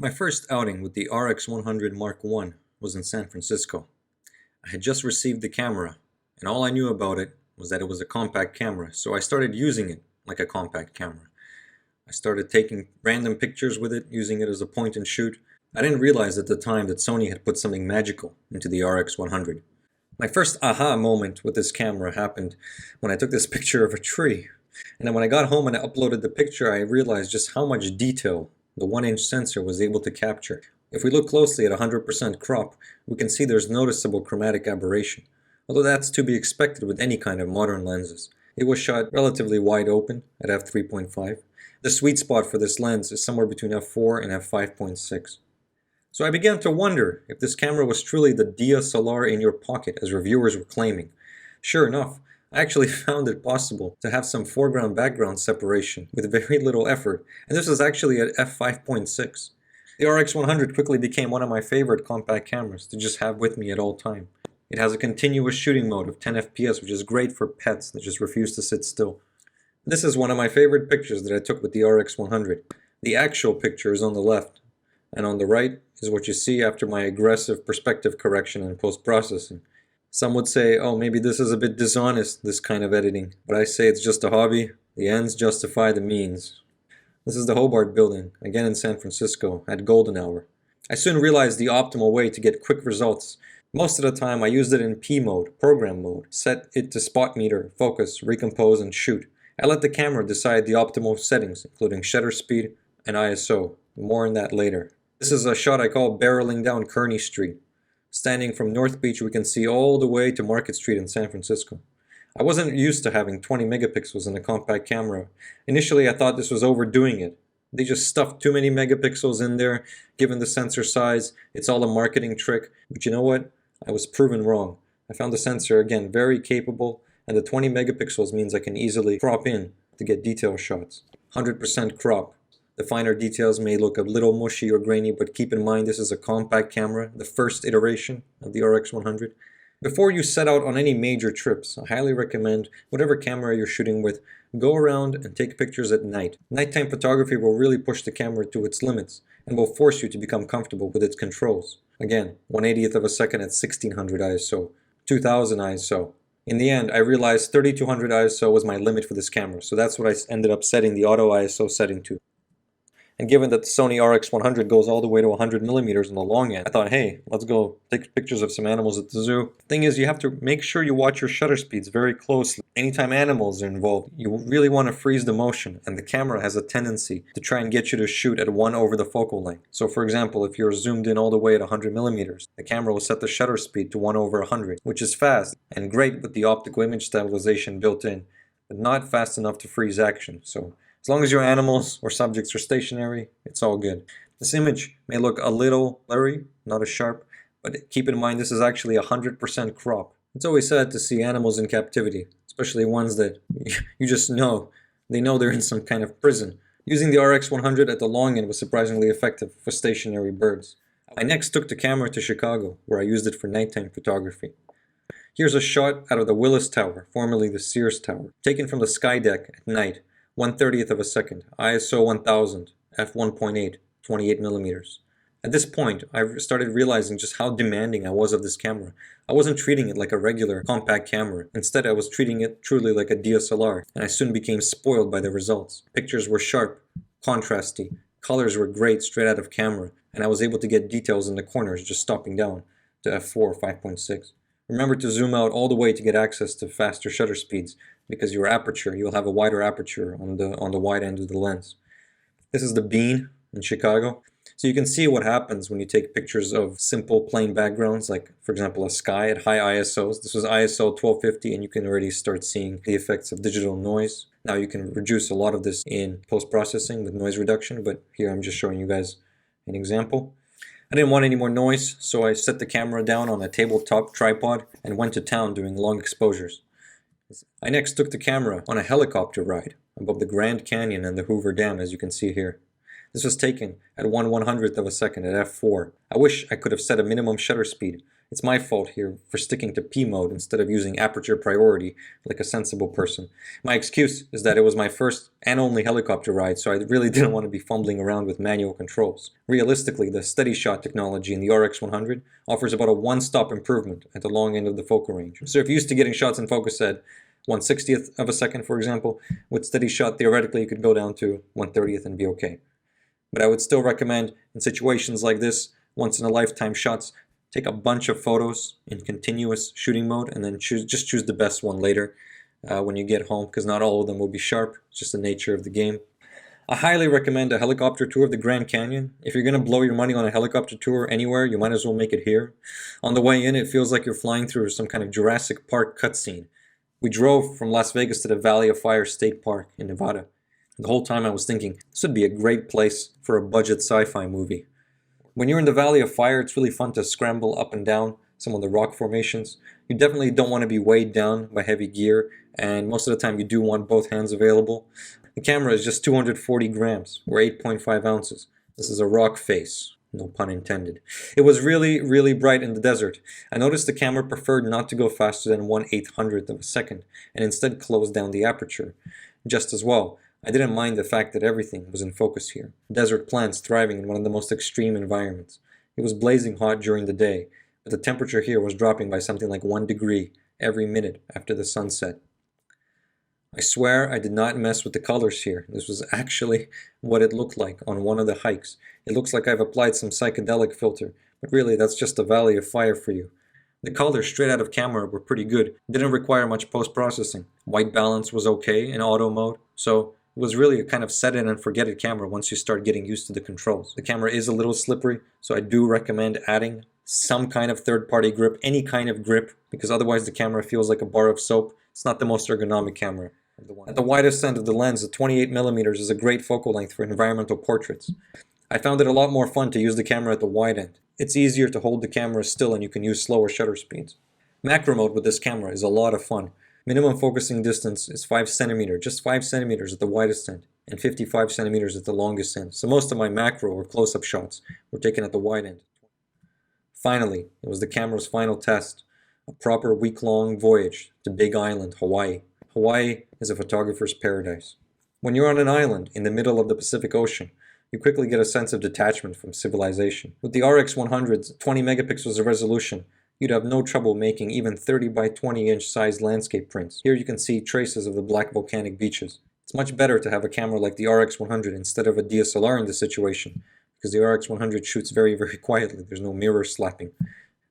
My first outing with the RX100 Mark I was in San Francisco. I had just received the camera, and all I knew about it was that it was a compact camera, so I started using it like a compact camera. I started taking random pictures with it, using it as a point and shoot. I didn't realize at the time that Sony had put something magical into the RX100. My first aha moment with this camera happened when I took this picture of a tree. And then when I got home and I uploaded the picture, I realized just how much detail the 1-inch sensor was able to capture. If we look closely at 100% crop, we can see there's noticeable chromatic aberration, although that's to be expected with any kind of modern lenses. It was shot relatively wide open at f3.5. The sweet spot for this lens is somewhere between f4 and f5.6. So I began to wonder if this camera was truly the DSLR in your pocket, as reviewers were claiming. Sure enough, I actually found it possible to have some foreground-background separation with very little effort, and this was actually at f5.6. The RX100 quickly became one of my favorite compact cameras to just have with me at all time. It has a continuous shooting mode of 10 FPS, which is great for pets that just refuse to sit still. This is one of my favorite pictures that I took with the RX100. The actual picture is on the left, and on the right is what you see after my aggressive perspective correction and post-processing. Some would say, oh, maybe this is a bit dishonest, this kind of editing. But I say it's just a hobby. The ends justify the means. This is the Hobart building, again in San Francisco, at golden hour. I soon realized the optimal way to get quick results. Most of the time I used it in P mode, program mode, set it to spot meter, focus, recompose, and shoot. I let the camera decide the optimal settings, including shutter speed and ISO. More on that later. This is a shot I call barreling down Kearny Street. Standing from North Beach, we can see all the way to Market Street in San Francisco. I wasn't used to having 20 megapixels in a compact camera. Initially, I thought this was overdoing it. They just stuffed too many megapixels in there, given the sensor size. It's all a marketing trick. But you know what? I was proven wrong. I found the sensor, again, very capable, and the 20 megapixels means I can easily crop in to get detail shots. 100% crop. The finer details may look a little mushy or grainy, but keep in mind this is a compact camera, the first iteration of the RX100. Before you set out on any major trips, I highly recommend whatever camera you're shooting with, go around and take pictures at night. Nighttime photography will really push the camera to its limits and will force you to become comfortable with its controls. Again, 1/80th of a second at 1600 ISO, 2000 ISO. In the end, I realized 3200 ISO was my limit for this camera, so that's what I ended up setting the auto ISO setting to. And given that the Sony RX100 goes all the way to 100 millimeters on the long end, I thought, hey, let's go take pictures of some animals at the zoo. Thing is, you have to make sure you watch your shutter speeds very closely. Anytime animals are involved, you really want to freeze the motion, and the camera has a tendency to try and get you to shoot at 1 over the focal length. So for example, if you're zoomed in all the way at 100 millimeters, the camera will set the shutter speed to 1 over 100, which is fast and great with the optical image stabilization built in, but not fast enough to freeze action. So as long as your animals or subjects are stationary, it's all good. This image may look a little blurry, not as sharp, but keep in mind this is actually 100% crop. It's always sad to see animals in captivity, especially ones that you just know. They know they're in some kind of prison. Using the RX100 at the long end was surprisingly effective for stationary birds. I next took the camera to Chicago, where I used it for nighttime photography. Here's a shot out of the Willis Tower, formerly the Sears Tower, taken from the sky deck at night. 1/30th of a second, ISO 1000, f1.8, 28 millimeters. At this point, I started realizing just how demanding I was of this camera. I wasn't treating it like a regular compact camera. Instead, I was treating it truly like a DSLR, and I soon became spoiled by the results. Pictures were sharp, contrasty, colors were great straight out of camera, and I was able to get details in the corners just stopping down to f4 5.6. Remember to zoom out all the way to get access to faster shutter speeds, because you'll have a wider aperture on the wide end of the lens. This is the Bean in Chicago. So you can see what happens when you take pictures of simple plain backgrounds, like for example a sky at high ISOs. This was ISO 1250, and you can already start seeing the effects of digital noise. Now you can reduce a lot of this in post-processing with noise reduction, but here I'm just showing you guys an example. I didn't want any more noise, so I set the camera down on a tabletop tripod and went to town doing long exposures. I next took the camera on a helicopter ride above the Grand Canyon and the Hoover Dam, as you can see here. This was taken at 1/100th of a second at f4. I wish I could have set a minimum shutter speed It's my fault here for sticking to P mode instead of using aperture priority like a sensible person. My excuse is that it was my first and only helicopter ride, so I really didn't want to be fumbling around with manual controls. Realistically, the steady shot technology in the RX100 offers about a one-stop improvement at the long end of the focal range. So if you're used to getting shots in focus at 1/60th of a second, for example, with steady shot, theoretically you could go down to 1/30th and be okay. But I would still recommend, in situations like this, once-in-a-lifetime shots, take a bunch of photos in continuous shooting mode and then just choose the best one later when you get home, because not all of them will be sharp. It's just the nature of the game. I highly recommend a helicopter tour of the Grand Canyon. If you're going to blow your money on a helicopter tour anywhere, you might as well make it here. On the way in, it feels like you're flying through some kind of Jurassic Park cutscene. We drove from Las Vegas to the Valley of Fire State Park in Nevada. The whole time I was thinking, this would be a great place for a budget sci-fi movie. When you're in the Valley of Fire, it's really fun to scramble up and down some of the rock formations. You definitely don't want to be weighed down by heavy gear, and most of the time you do want both hands available. The camera is just 240 grams, or 8.5 ounces. This is a rock face, no pun intended. It was really, really bright in the desert. I noticed the camera preferred not to go faster than 1/800th of a second, and instead closed down the aperture. Just as well, I didn't mind the fact that everything was in focus here. Desert plants thriving in one of the most extreme environments. It was blazing hot during the day, but the temperature here was dropping by something like 1 degree every minute after the sunset. I swear I did not mess with the colors here. This was actually what it looked like on one of the hikes. It looks like I've applied some psychedelic filter, but really that's just the Valley of Fire for you. The colors straight out of camera were pretty good. Didn't require much post-processing. White balance was okay in auto mode, so it was really a kind of set it and forget it camera once you start getting used to the controls. The camera is a little slippery, so I do recommend adding some kind of third-party grip, any kind of grip, because otherwise the camera feels like a bar of soap. It's not the most ergonomic camera. At the widest end of the lens, the 28mm is a great focal length for environmental portraits. I found it a lot more fun to use the camera at the wide end. It's easier to hold the camera still and you can use slower shutter speeds. Macro mode with this camera is a lot of fun. Minimum focusing distance is 5 cm, just 5 cm at the widest end, and 55 cm at the longest end. So most of my macro or close-up shots were taken at the wide end. Finally, it was the camera's final test, a proper week-long voyage to Big Island, Hawaii. Hawaii is a photographer's paradise. When you're on an island in the middle of the Pacific Ocean, you quickly get a sense of detachment from civilization. With the RX100's 20 megapixels of resolution, you'd have no trouble making even 30 by 20 inch sized landscape prints. Here you can see traces of the black volcanic beaches. It's much better to have a camera like the RX100 instead of a DSLR in this situation, because the RX100 shoots very, very quietly. There's no mirror slapping.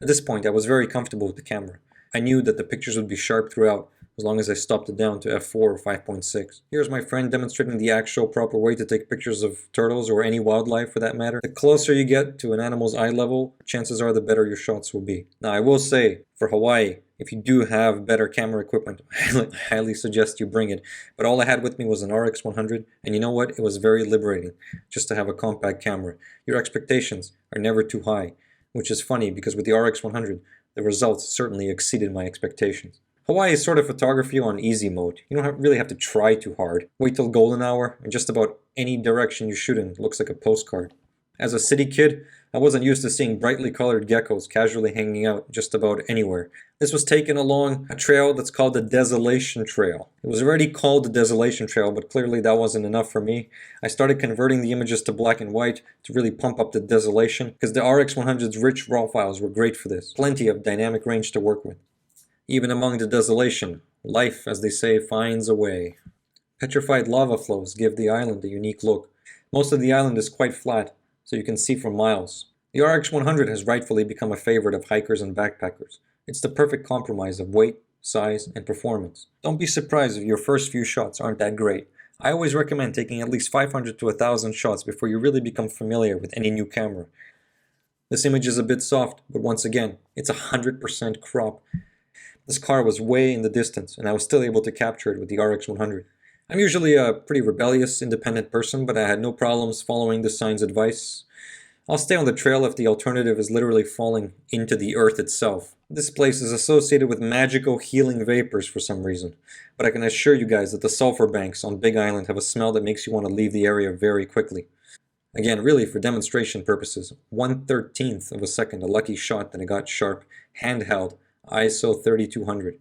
At this point, I was very comfortable with the camera. I knew that the pictures would be sharp throughout, as long as I stopped it down to f4 or 5.6. Here's my friend demonstrating the actual proper way to take pictures of turtles or any wildlife for that matter. The closer you get to an animal's eye level, chances are the better your shots will be. Now I will say, for Hawaii, if you do have better camera equipment, I highly suggest you bring it. But all I had with me was an RX100, and you know what? It was very liberating just to have a compact camera. Your expectations are never too high, which is funny because with the RX100, the results certainly exceeded my expectations. Hawaii is sort of photography on easy mode. You don't really have to try too hard. Wait till golden hour, and just about any direction you shoot in looks like a postcard. As a city kid, I wasn't used to seeing brightly colored geckos casually hanging out just about anywhere. This was taken along a trail that's called the Desolation Trail. It was already called the Desolation Trail, but clearly that wasn't enough for me. I started converting the images to black and white to really pump up the desolation, because the RX100's rich RAW files were great for this. Plenty of dynamic range to work with. Even among the desolation, life, as they say, finds a way. Petrified lava flows give the island a unique look. Most of the island is quite flat, so you can see for miles. The RX100 has rightfully become a favorite of hikers and backpackers. It's the perfect compromise of weight, size, and performance. Don't be surprised if your first few shots aren't that great. I always recommend taking at least 500 to 1,000 shots before you really become familiar with any new camera. This image is a bit soft, but once again, it's 100% crop. This car was way in the distance, and I was still able to capture it with the RX100. I'm usually a pretty rebellious, independent person, but I had no problems following the sign's advice. I'll stay on the trail if the alternative is literally falling into the earth itself. This place is associated with magical healing vapors for some reason, but I can assure you guys that the sulfur banks on Big Island have a smell that makes you want to leave the area very quickly. Again, really for demonstration purposes, 1/13th of a second, a lucky shot that I got sharp, handheld, ISO 3200.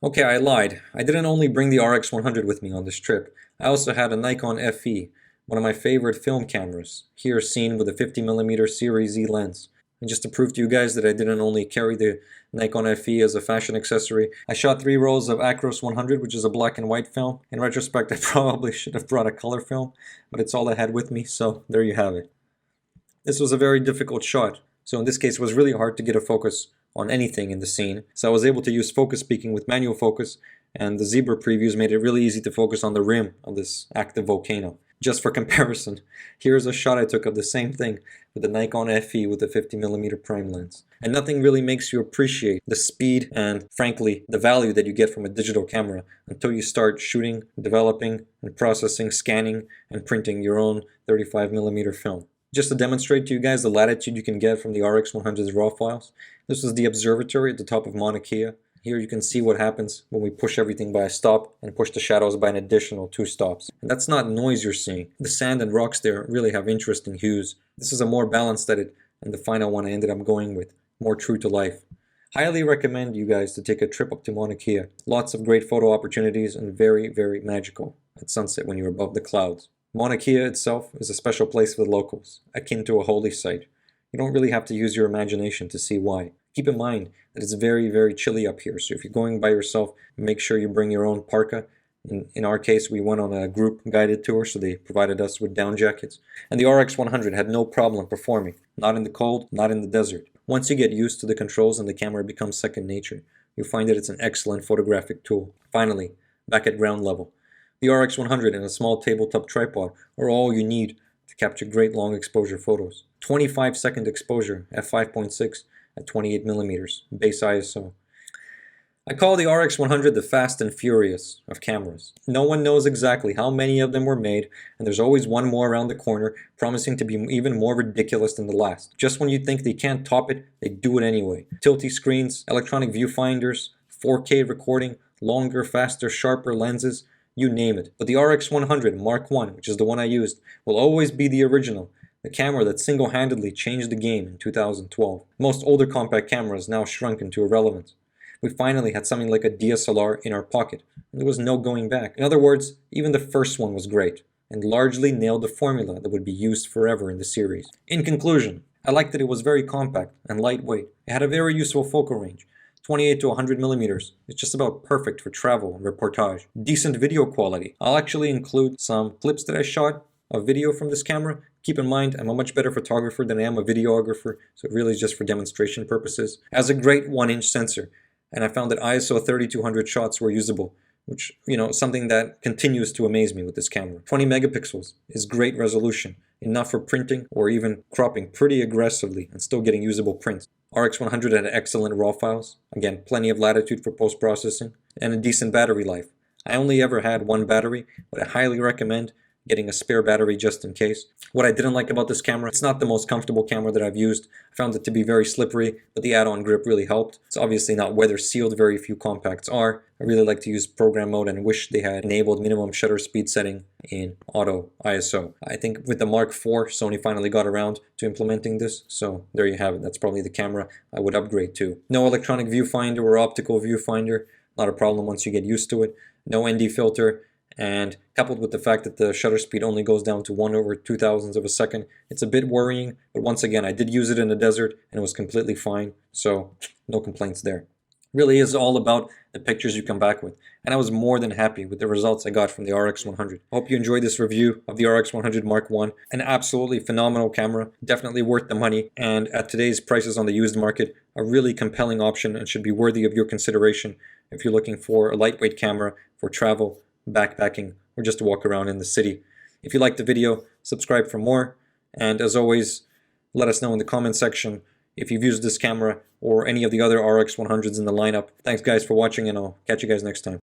Okay, I lied. I didn't only bring the RX100 with me on this trip. I also had a Nikon FE, one of my favorite film cameras, here seen with a 50mm Series Z lens. And just to prove to you guys that I didn't only carry the Nikon FE as a fashion accessory, I shot 3 rolls of Acros 100, which is a black and white film. In retrospect, I probably should have brought a color film, but it's all I had with me, so there you have it. This was a very difficult shot, so in this case it was really hard to get a focus on anything in the scene, so I was able to use focus peaking with manual focus, and the zebra previews made it really easy to focus on the rim of this active volcano. Just for comparison, here's a shot I took of the same thing with the Nikon FE with a 50mm prime lens. And nothing really makes you appreciate the speed and, frankly, the value that you get from a digital camera until you start shooting, developing, and processing, scanning, and printing your own 35mm film. Just to demonstrate to you guys the latitude you can get from the RX100's RAW files, this was the observatory at the top of Mauna Kea. Here you can see what happens when we push everything by a stop and push the shadows by an additional 2 stops. And that's not noise you're seeing. The sand and rocks there really have interesting hues. This is a more balanced edit, and the final one I ended up going with, more true to life. Highly recommend you guys to take a trip up to Mauna Kea. Lots of great photo opportunities and very, very magical at sunset when you're above the clouds. Mauna Kea itself is a special place for the locals, akin to a holy site. You don't really have to use your imagination to see why. Keep in mind that it's very, very chilly up here, so if you're going by yourself, make sure you bring your own parka. In our case, we went on a group guided tour, so they provided us with down jackets. And the RX100 had no problem performing, not in the cold, not in the desert. Once you get used to the controls and the camera becomes second nature, you'll find that it's an excellent photographic tool. Finally, back at ground level. The RX100 and a small tabletop tripod are all you need to capture great long exposure photos. 25-second exposure at 5.6 at 28mm, base ISO. I call the RX100 the Fast and Furious of cameras. No one knows exactly how many of them were made, and there's always one more around the corner, promising to be even more ridiculous than the last. Just when you think they can't top it, they do it anyway. Tilty screens, electronic viewfinders, 4K recording, longer, faster, sharper lenses, you name it. But the RX100 Mark I, which is the one I used, will always be the original. The camera that single-handedly changed the game in 2012. Most older compact cameras now shrunk into irrelevance. We finally had something like a DSLR in our pocket, and there was no going back. In other words, even the first one was great, and largely nailed the formula that would be used forever in the series. In conclusion, I liked that it was very compact and lightweight. It had a very useful focal range, 28 to 100mm. It's just about perfect for travel and reportage. Decent video quality. I'll actually include some clips that I shot of video from this camera. Keep in mind, I'm a much better photographer than I am a videographer, so it really is just for demonstration purposes. It has a great 1-inch sensor, and I found that ISO 3200 shots were usable, which, something that continues to amaze me with this camera. 20 megapixels is great resolution, enough for printing or even cropping pretty aggressively and still getting usable prints. RX100 had excellent RAW files, again, plenty of latitude for post-processing, and a decent battery life. I only ever had one battery, but I highly recommend getting a spare battery just in case. What I didn't like about this camera, it's not the most comfortable camera that I've used. I found it to be very slippery, but the add-on grip really helped. It's obviously not weather sealed, very few compacts are. I really like to use program mode and wish they had enabled minimum shutter speed setting in auto ISO. I think with the Mark IV, Sony finally got around to implementing this, so there you have it. That's probably the camera I would upgrade to. No electronic viewfinder or optical viewfinder, not a problem once you get used to it. No ND filter. And coupled with the fact that the shutter speed only goes down to 1/2000 of a second, it's a bit worrying, but once again, I did use it in the desert and it was completely fine, so no complaints there. Really is all about the pictures you come back with, and I was more than happy with the results I got from the RX100. I hope you enjoyed this review of the RX100 Mark I, an absolutely phenomenal camera, definitely worth the money, and at today's prices on the used market, a really compelling option and should be worthy of your consideration if you're looking for a lightweight camera for travel, backpacking, or just to walk around in the city. If you liked the video, subscribe for more, and as always, let us know in the comment section if you've used this camera or any of the other RX100s in the lineup. Thanks guys for watching, and I'll catch you guys next time.